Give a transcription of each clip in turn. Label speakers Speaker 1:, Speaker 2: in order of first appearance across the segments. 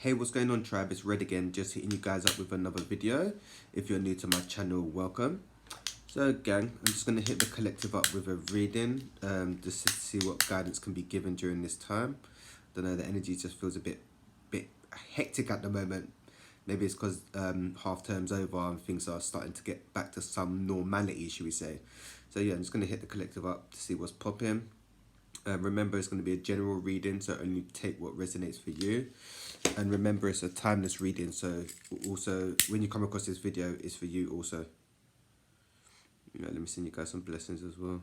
Speaker 1: Hey, what's going on, tribe? It's Red again, just hitting you guys up with another video. If you're new to my channel, welcome. So gang, I'm just going to hit the collective up with a reading, just to see what guidance can be given during this time. Don't know, the energy just feels a bit hectic at the moment. Maybe it's because half term's over and things are starting to get back to some normality, should we say. So yeah, I'm just going to hit the collective up to see what's popping. Remember, it's going to be a general reading, so only take what resonates for you. And remember, it's a timeless reading, so also when you come across this video, it's for you also. Let me send you guys some blessings as well.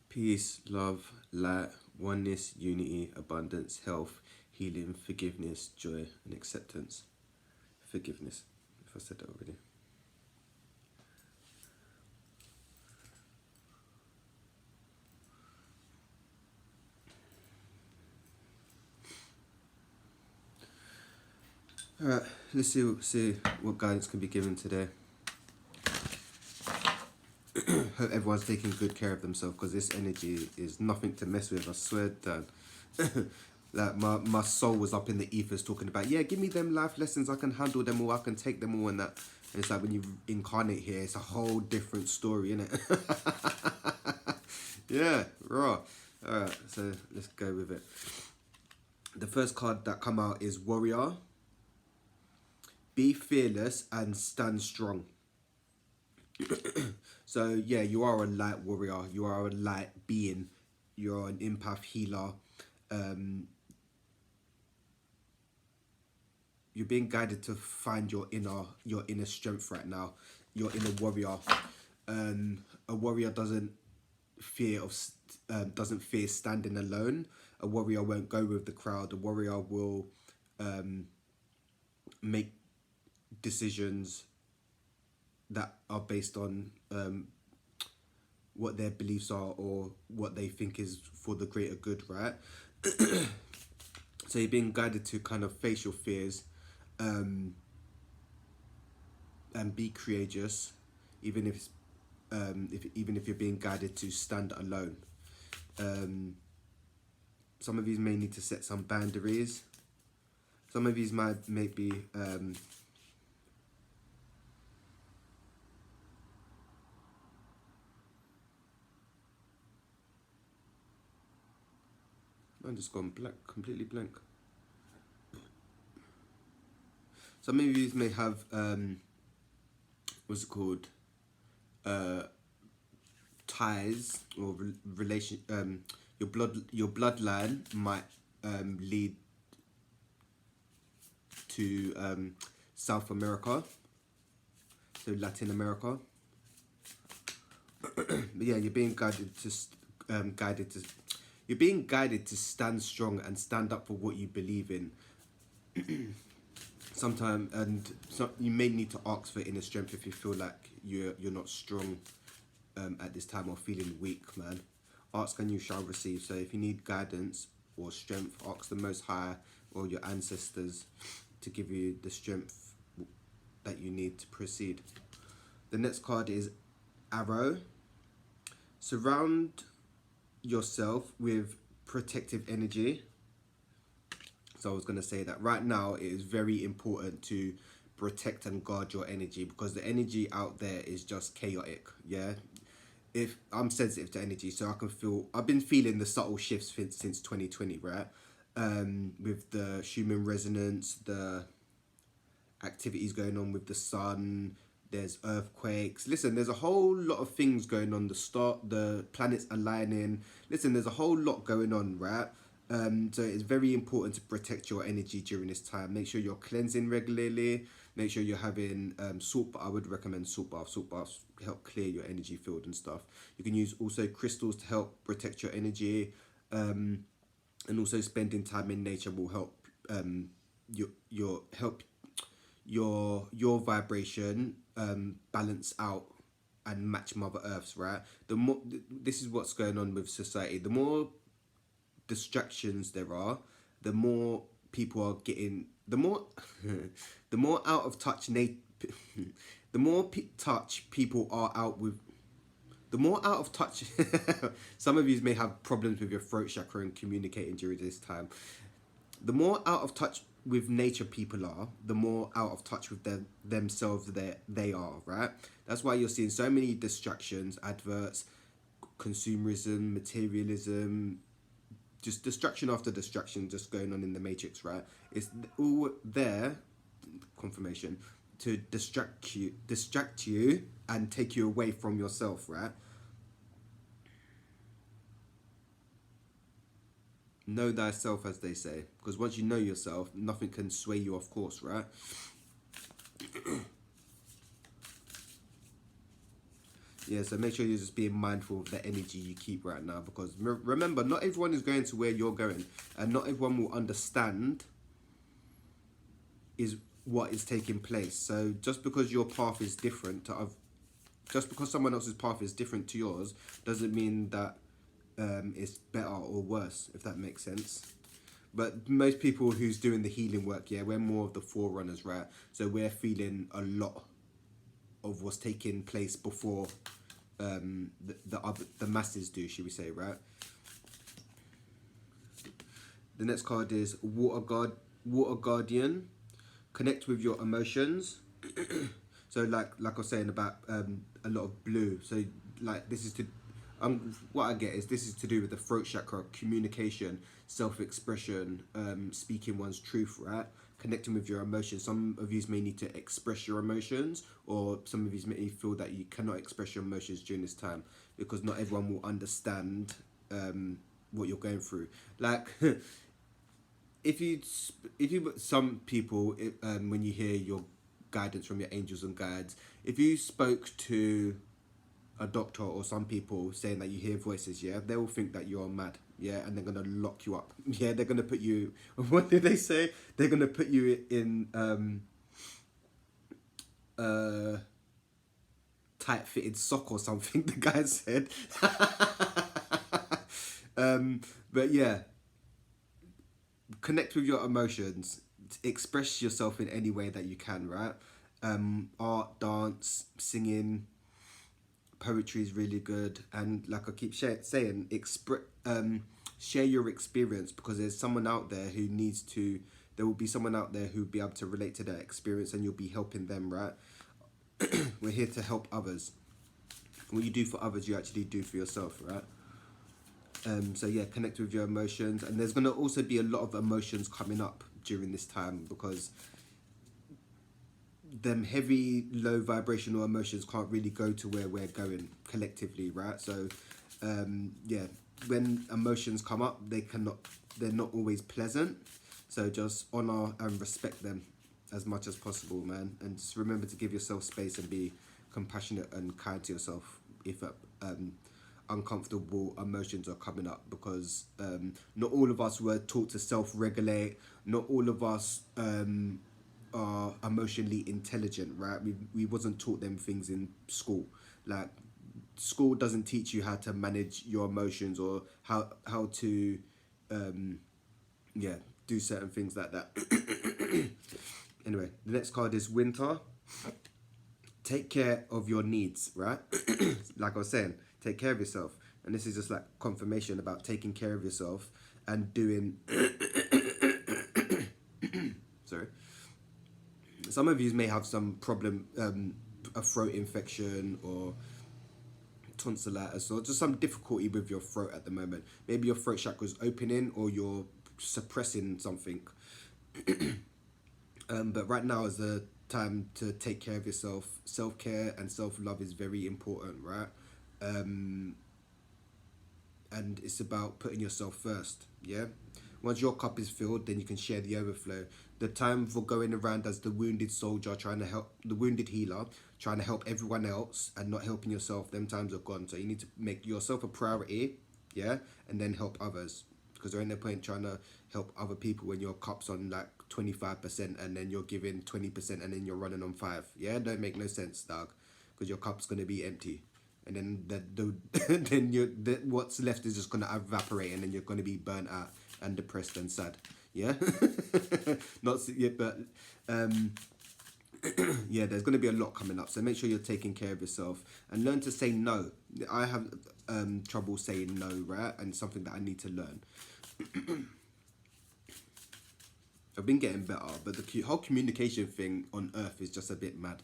Speaker 1: Peace, love, light, oneness, unity, abundance, health, healing, forgiveness, joy, and acceptance. Forgiveness, if I said that already. Alright, let's see what guidance can be given today. Hope everyone's taking good care of themselves, because this energy is nothing to mess with, I swear down. Like my soul was up in the ethers talking about, yeah, give me them life lessons, I can handle them all, I can take them all and that. And it's like when you incarnate here, it's a whole different story, innit? Yeah, raw. Alright, so let's go with it. The first card that come out is Warrior. Be fearless and stand strong. So yeah, you are a light warrior, you are a light being, you're an empath healer. You're being guided to find your inner strength right now, your inner warrior. A warrior doesn't fear standing alone. A warrior won't go with the crowd. A warrior will make decisions that are based on what their beliefs are or what they think is for the greater good, right? So you're being guided to kind of face your fears and be courageous, even if you're being guided to stand alone. Some of you may need to set some boundaries. Some of you might maybe I'm just gone blank, completely blank. Some of you may have what's it called? Ties or relation. Your bloodline might lead to South America, so Latin America. But yeah, you're being guided to you're being guided to stand strong and stand up for what you believe in. Sometimes, and so you may need to ask for inner strength if you feel like you're not strong at this time or feeling weak, man. Ask and you shall receive. So if you need guidance or strength, ask the Most High or your ancestors to give you the strength that you need to proceed. The next card is Arrow. Surround yourself with protective energy. So I was going to say that right now it is very important to protect and guard your energy, because the energy out there is just chaotic. Yeah, if I'm sensitive to energy, so I've been feeling the subtle shifts since 2020, right? With the Schumann resonance, the activities going on with the sun, there's earthquakes. Listen, there's a whole lot of things going on. The planets aligning. Listen, there's a whole lot going on, right? So it's very important to protect your energy during this time. Make sure you're cleansing regularly. Make sure you're having salt. I would recommend salt baths. Salt baths help clear your energy field and stuff. You can use also crystals to help protect your energy, and also spending time in nature will help your vibration balance out and match Mother Earth's, right? This is what's going on with society. The more distractions there are, the more people are getting, the more out of touch touch people are out with, The more out of touch, some of you may have problems with your throat chakra and communicating during this time. The more out of touch with nature people are, the more out of touch with themselves they are, right? That's why you're seeing so many distractions, adverts, consumerism, materialism, just distraction after distraction just going on in the matrix, right? It's all there, confirmation, to distract you and take you away from yourself, right? Know thyself, as they say, because once you know yourself, nothing can sway you off course, right? Yeah, so make sure you're just being mindful of the energy you keep right now, because remember, not everyone is going to where you're going, and not everyone will understand is what is taking place. So just because your path is different just because someone else's path is different to yours, doesn't mean that it's better or worse, if that makes sense. But most people who's doing the healing work, yeah, we're more of the forerunners, right? So we're feeling a lot of what's taking place before the masses do, should we say, right? The next card is Water Guardian. Connect with your emotions. So like I was saying about a lot of blue. So like this is to what I get is this is to do with the throat chakra, communication, self-expression, speaking one's truth, right? Connecting with your emotions. Some of you may need to express your emotions, or some of you may feel that you cannot express your emotions during this time because not everyone will understand what you're going through. Like some people, when you hear your guidance from your angels and guides, if you spoke to a doctor or some people saying that you hear voices, yeah, they will think that you're mad, yeah, and they're gonna lock you up, yeah, they're gonna put you, what did they say? They're gonna put you in tight fitted sock or something, the guy said. But yeah, connect with your emotions, express yourself in any way that you can, right? Art, dance, singing, poetry is really good, and like I keep saying, share your experience, because there's someone out there who needs to. There will be someone out there who'll be able to relate to that experience, and you'll be helping them, right? We're here to help others. What you do for others, you actually do for yourself, right? So yeah, connect with your emotions, and there's gonna also be a lot of emotions coming up during this time, because them heavy low vibrational emotions can't really go to where we're going collectively, right? So yeah, when emotions come up, they're not always pleasant, so just honor and respect them as much as possible, man, and just remember to give yourself space and be compassionate and kind to yourself if uncomfortable emotions are coming up, because not all of us were taught to self-regulate, not all of us are emotionally intelligent, right? We wasn't taught them things in school. Like, school doesn't teach you how to manage your emotions, or how to yeah, do certain things like that. Anyway, the next card is Winter. Take care of your needs, right? Like I was saying, take care of yourself, and this is just like confirmation about taking care of yourself and doing sorry, some of you may have some problem, a throat infection or tonsillitis, or just some difficulty with your throat at the moment. Maybe your throat chakra is opening, or you're suppressing something. But right now is the time to take care of yourself. Self-care and self-love is very important, right? And it's about putting yourself first, yeah? Once your cup is filled, then you can share the overflow. The time for going around as the wounded soldier, trying to help, the wounded healer, trying to help everyone else and not helping yourself, them times are gone. So you need to make yourself a priority, yeah? And then help others. Because there ain't no point trying to help other people when your cup's on like 25% and then you're giving 20% and then you're running on 5. Yeah, don't make no sense, dog. Because your cup's going to be empty. And then then what's left is just going to evaporate, and then you're going to be burnt out and depressed and sad. Yeah? Not yet, but Yeah, there's going to be a lot coming up, so make sure you're taking care of yourself and learn to say no. I have trouble saying no, right? And it's something that I need to learn. I've been getting better, but the whole communication thing on Earth is just a bit mad.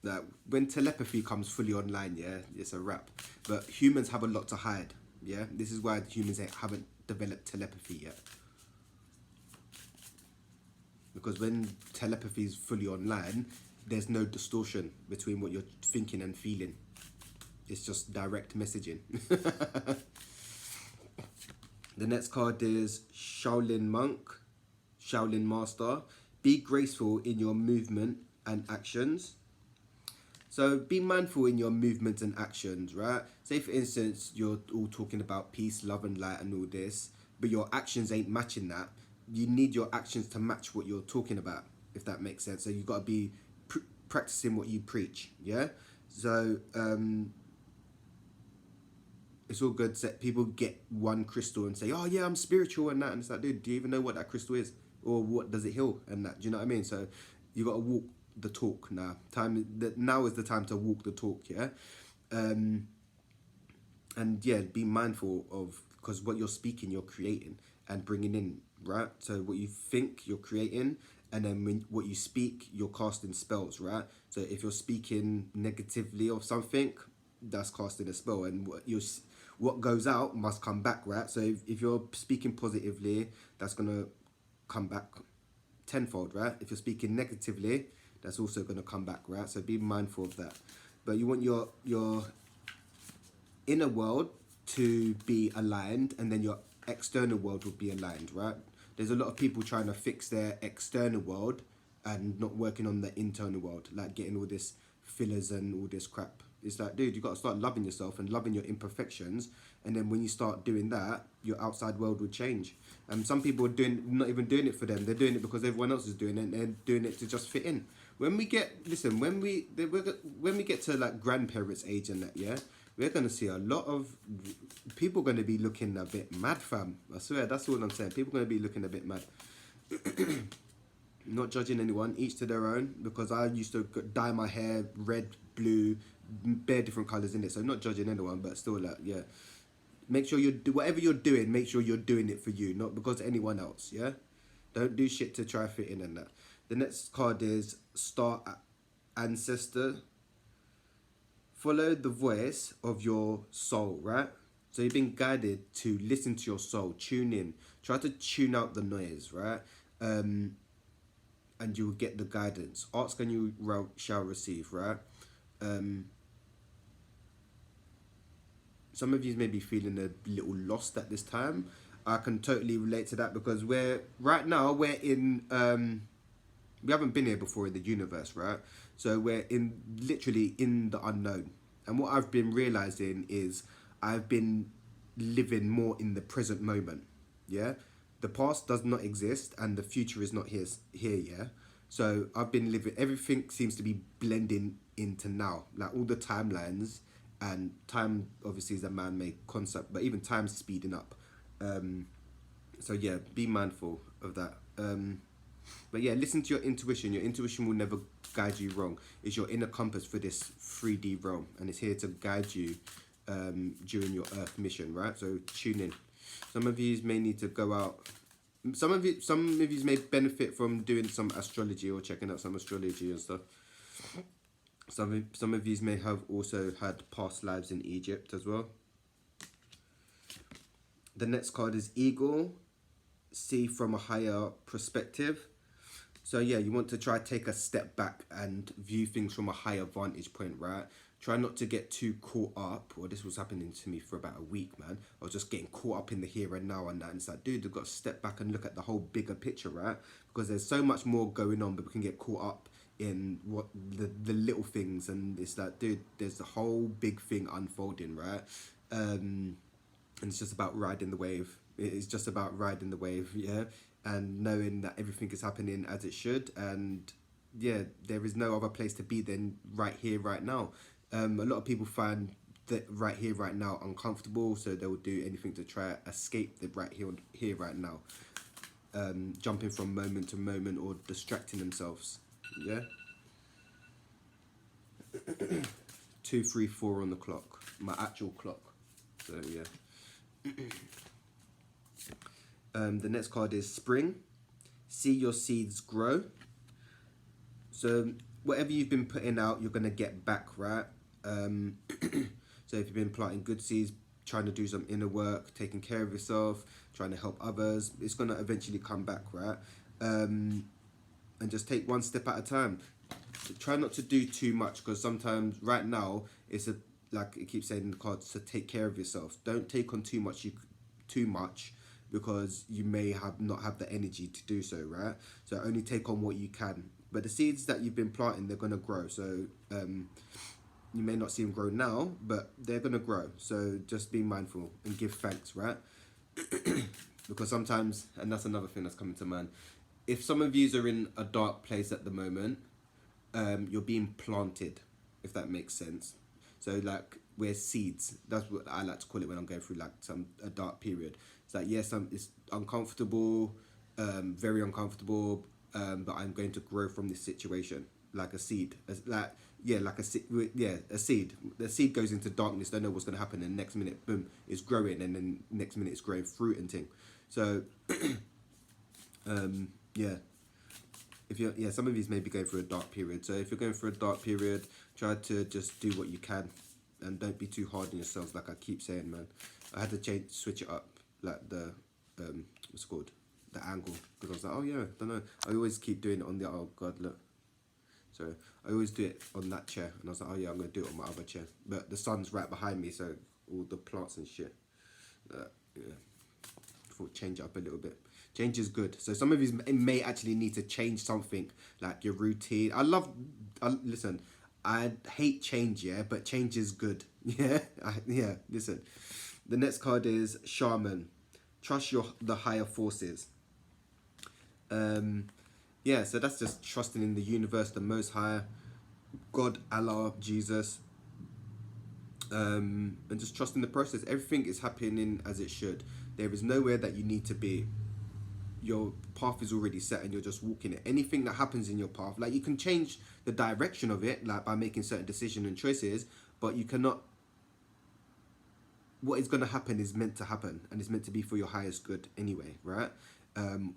Speaker 1: That when telepathy comes fully online, yeah, it's a wrap. But humans have a lot to hide, yeah. This is why humans haven't developed telepathy yet. Because when telepathy is fully online, there's no distortion between what you're thinking and feeling. It's just direct messaging. The next card is Shaolin Monk, Shaolin Master. Be graceful in your movement and actions. So be mindful in your movements and actions, right? Say for instance, you're all talking about peace, love and light and all this, but your actions ain't matching that. You need your actions to match what you're talking about, if that makes sense. So you've got to be practicing what you preach, yeah? So it's all good that people get one crystal and say, oh yeah, I'm spiritual and that. And it's like, dude, do you even know what that crystal is? Or what does it heal and that? Do you know what I mean? So you got to walk the talk now. Now is the time to walk the talk, yeah? And yeah, be mindful of, because what you're speaking, you're creating and bringing in, right? So what you think, you're creating, and then when what you speak, you're casting spells, right? So if you're speaking negatively of something, that's casting a spell, and what goes out must come back, right? So if you're speaking positively, that's gonna come back tenfold, right? If you're speaking negatively, that's also gonna come back, right? So be mindful of that. But you want your inner world to be aligned, and then your external world will be aligned, right? There's a lot of people trying to fix their external world and not working on the internal world, like getting all this fillers and all this crap. It's like, dude, you got to start loving yourself and loving your imperfections, and then when you start doing that, your outside world will change. Some people are not even doing it for them. They're doing it because everyone else is doing it, and they're doing it to just fit in. When we get to like grandparents' age and that, yeah, we're gonna see a lot of people gonna be looking a bit mad, fam. I swear, that's all I'm saying. People gonna be looking a bit mad. Not judging anyone, each to their own. Because I used to dye my hair red, blue, bare different colors in it. So I'm not judging anyone, but still, like, yeah. Make sure whatever you're doing, make sure you're doing it for you, not because of anyone else. Yeah, don't do shit to try fit in and that. The next card is Star Ancestor. Follow the voice of your soul, right? So you've been guided to listen to your soul, tune in, try to tune out the noise, right? And you will get the guidance. Ask and you shall receive, right? Some of you may be feeling a little lost at this time. I can totally relate to that, because we're in we haven't been here before in the universe, right? So we're literally in the unknown. And what I've been realizing is I've been living more in the present moment, yeah? The past does not exist and the future is not here, yeah? So I've been living, everything seems to be blending into now. Like all the timelines, and time obviously is a man-made concept, but even time's speeding up. So yeah, be mindful of that. But yeah, listen to your intuition. Your intuition will never guide you wrong. It's your inner compass for this 3D realm, and it's here to guide you during your Earth mission, right? So tune in. Some of you may need to go out. Some of you may benefit from doing some astrology or checking out some astrology and stuff. Some of you may have also had past lives in Egypt as well. The next card is Eagle. See from a higher perspective. So yeah, you want to try take a step back and view things from a higher vantage point, right? Try not to get too caught up. Well, this was happening to me for about a week, man. I was just getting caught up in the here and now and that. And it's like, dude, you've got to step back and look at the whole bigger picture, right? Because there's so much more going on, but we can get caught up in what the little things. And it's like, dude, there's the whole big thing unfolding, right? And it's just about riding the wave. It's just about riding the wave, yeah? And knowing that everything is happening as it should. And yeah, there is no other place to be than right here, right now. A lot of people find that right here, right now uncomfortable, so they will do anything to try to escape the right here, right now. Jumping from moment to moment or distracting themselves. Yeah. 2:34 on the clock, my actual clock. So yeah. The next card is Spring. See your seeds grow. So whatever you've been putting out, you're gonna get back, right? So if you've been planting good seeds, trying to do some inner work, taking care of yourself, trying to help others, it's gonna eventually come back, right? And just take one step at a time. Try not to do too much, because sometimes right now it's like it keeps saying in the cards, to take care of yourself. Don't take on too much. Because you may not have the energy to do so, right? So only take on what you can. But the seeds that you've been planting, they're gonna grow. So you may not see them grow now, but they're gonna grow. So just be mindful and give thanks, right? Because sometimes, and that's another thing that's coming to mind, if some of you are in a dark place at the moment, you're being planted, if that makes sense. So like we're seeds. That's what I like to call it when I'm going through like a dark period. It's like, yes, it's uncomfortable, very uncomfortable, but I'm going to grow from this situation like a seed. A seed. The seed goes into darkness, don't know what's going to happen, and the next minute, boom, it's growing, and then next minute it's growing fruit and thing. So, yeah. Some of you may be going through a dark period. So if you're going through a dark period, try to just do what you can, and don't be too hard on yourselves. Like I keep saying, man, I had to switch it up, like the what's it called, the angle, because I was like, oh yeah, I don't know. I always keep doing it on the, oh god, look. So I always do it on that chair, and I was like, oh yeah, I'm gonna do it on my other chair. But the sun's right behind me, so all the plants and shit. Yeah, thought change it up a little bit. Change is good. So some of you may actually need to change something, like your routine. Listen, I hate change, yeah, but change is good. Yeah, listen. The next card is Shaman. Trust the higher forces. So that's just trusting in the universe, the Most High, God, Allah, Jesus, and just trusting the process. Everything is happening as it should. There is nowhere that you need to be. Your path is already set and you're just walking it. Anything that happens in your path, like you can change the direction of it, like by making certain decisions and choices, but you cannot. What is going to happen is meant to happen, and it's meant to be for your highest good anyway, right? And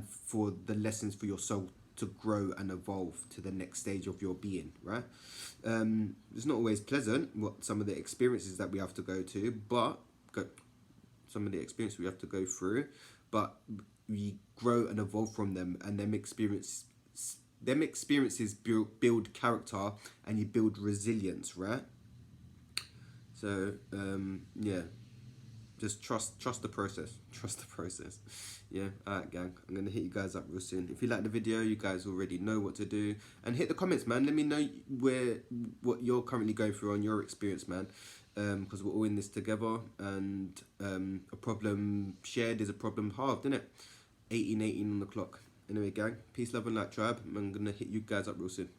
Speaker 1: for the lessons for your soul to grow and evolve to the next stage of your being, right? It's not always pleasant, what some of the experiences that we have to go to, but some of the experiences we have to go through, but we grow and evolve from them, and them experiences build character, and you build resilience, right? So just trust the process. Trust the process. Yeah, alright gang, I'm gonna hit you guys up real soon. If you like the video, you guys already know what to do, and hit the comments, man. Let me know what you're currently going through on your experience, man. Because we're all in this together, and a problem shared is a problem halved, isn't it? 18 on the clock. Anyway gang, peace, love and light, tribe. I'm gonna hit you guys up real soon.